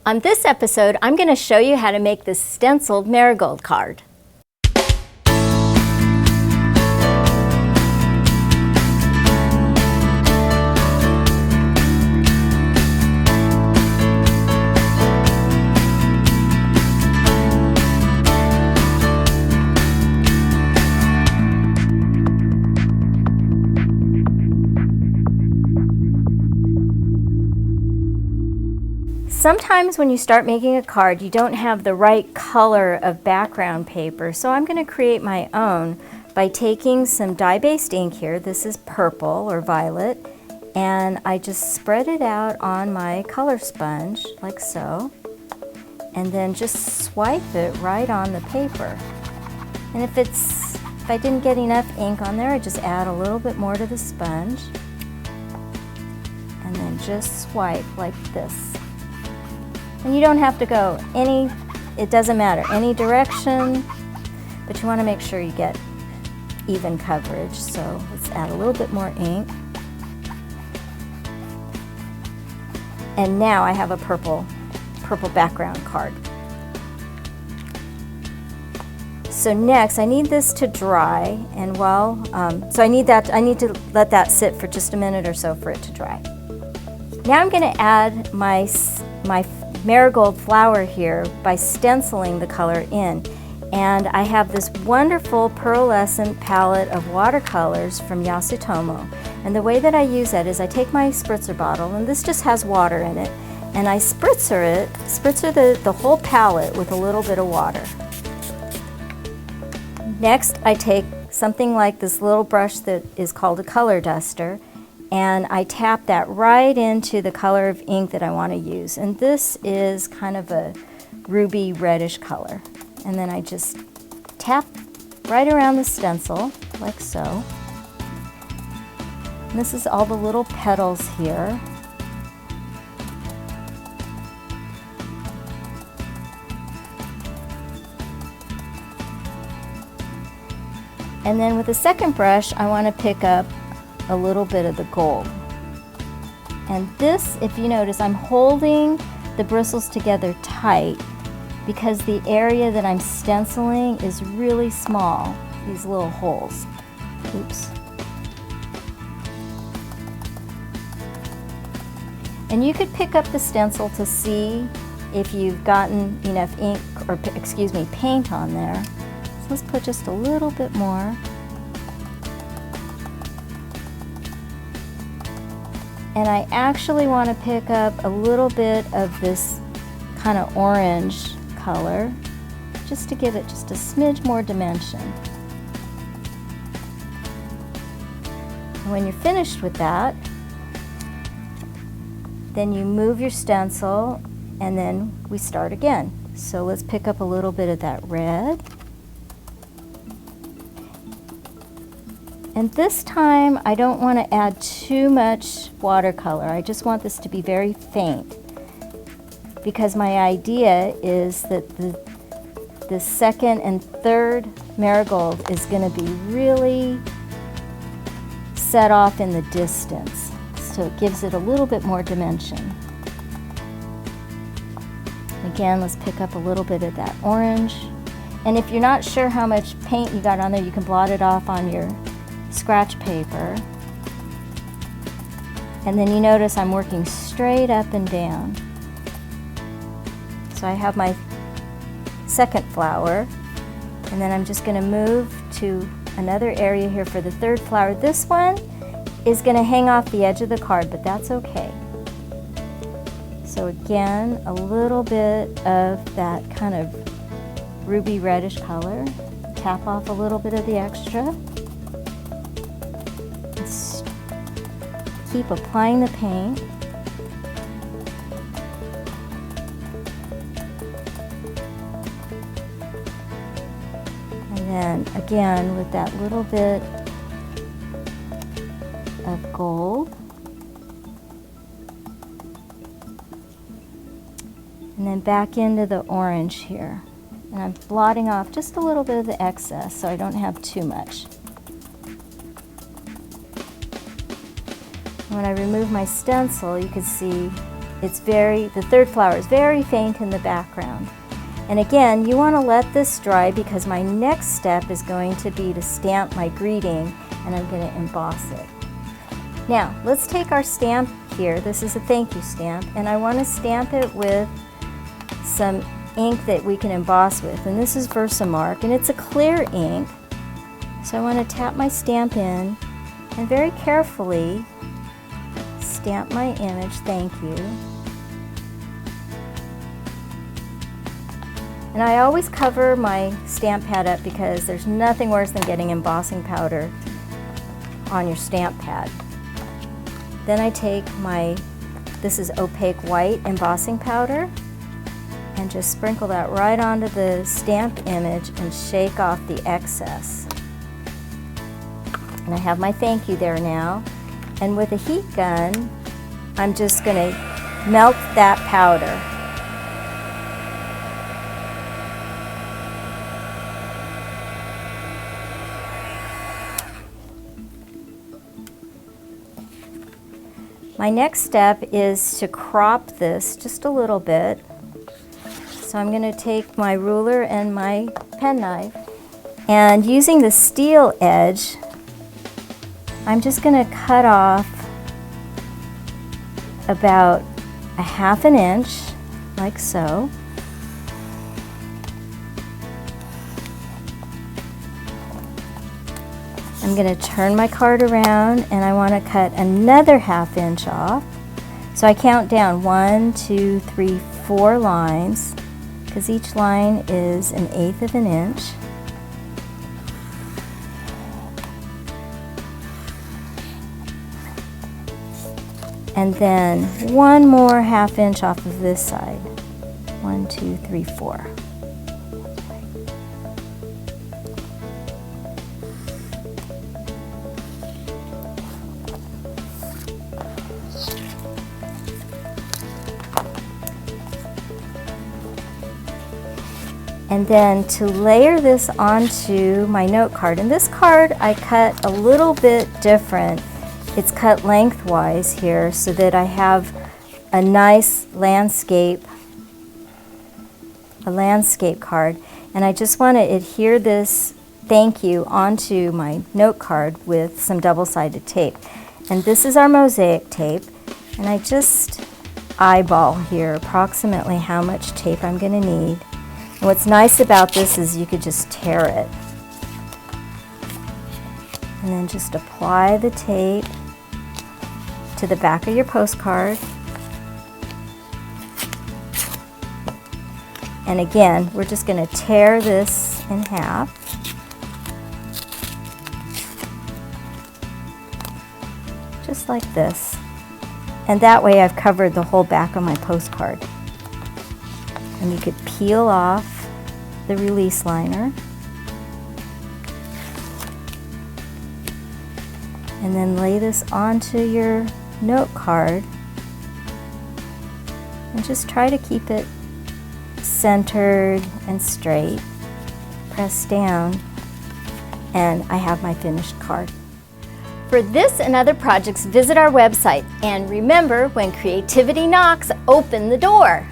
On this episode, I'm going to show you how to make this stenciled marigold card. Sometimes when you start making a card, you don't have the right color of background paper, so I'm going to create my own by taking some dye-based ink here. This is purple or violet, and I just spread it out on my color sponge like so, and then just swipe it right on the paper. And if I didn't get enough ink on there, I just add a little bit more to the sponge, and then just swipe like this. And you don't have to go it doesn't matter, any direction, but you want to make sure you get even coverage. So let's add a little bit more ink. And now I have a purple background card. So next I need this to dry, and so I need to let that sit for just a minute or so for it to dry. Now I'm going to add my marigold flower here by stenciling the color in, and I have this wonderful pearlescent palette of watercolors from Yasutomo, and the way that I use that is I take my spritzer bottle, and this just has water in it, and I spritzer the whole palette with a little bit of water. Next I take something like this little brush that is called a color duster, and I tap that right into the color of ink that I want to use. And this is kind of a ruby reddish color. And then I just tap right around the stencil, like so. And this is all the little petals here. And then with the second brush, I want to pick up a little bit of the gold. And this, if you notice, I'm holding the bristles together tight because the area that I'm stenciling is really small, these little holes. Oops. And you could pick up the stencil to see if you've gotten enough ink, or paint on there. So let's put just a little bit more. And I actually want to pick up a little bit of this kind of orange color, just to give it just a smidge more dimension. And when you're finished with that, then you move your stencil, and then we start again. So let's pick up a little bit of that red. And this time, I don't want to add too much watercolor. I just want this to be very faint, because my idea is that the second and third marigold is going to be really set off in the distance, so it gives it a little bit more dimension. Again, let's pick up a little bit of that orange. And if you're not sure how much paint you got on there, you can blot it off on your scratch paper. And then you notice I'm working straight up and down. So I have my second flower, and then I'm just going to move to another area here for the third flower. This one is going to hang off the edge of the card, but that's okay. So again, a little bit of that kind of ruby reddish color. Tap off a little bit of the extra. Keep applying the paint. And then again with that little bit of gold. And then back into the orange here. And I'm blotting off just a little bit of the excess so I don't have too much. When I remove my stencil, you can see the third flower is very faint in the background. And again, you want to let this dry because my next step is going to be to stamp my greeting, and I'm going to emboss it. Now, let's take our stamp here. This is a thank you stamp, and I want to stamp it with some ink that we can emboss with, and this is Versamark, and it's a clear ink. So I want to tap my stamp in and very carefully stamp my image, thank you. And I always cover my stamp pad up because there's nothing worse than getting embossing powder on your stamp pad. Then I take this is opaque white embossing powder, and just sprinkle that right onto the stamped image and shake off the excess. And I have my thank you there now. And with a heat gun, I'm just going to melt that powder. My next step is to crop this just a little bit. So I'm going to take my ruler and my penknife, and using the steel edge, I'm just going to cut off about a ½ inch, like so. I'm going to turn my card around, and I want to cut another ½ inch off. So I count down 1, 2, 3, 4 lines, because each line is 1/8 of an inch. And then one more ½ inch off of this side. 1, 2, 3, 4. And then to layer this onto my note card, and this card I cut a little bit different. It's cut lengthwise here so that I have a nice landscape card, and I just want to adhere this thank you onto my note card with some double-sided tape. And this is our mosaic tape, and I just eyeball here approximately how much tape I'm going to need. And what's nice about this is you could just tear it. And then just apply the tape to the back of your postcard. And again, we're just going to tear this in half. Just like this. And that way I've covered the whole back of my postcard. And you could peel off the release liner. And then lay this onto your note card. And just try to keep it centered and straight. Press down. And I have my finished card. For this and other projects, visit our website. And remember, when creativity knocks, open the door.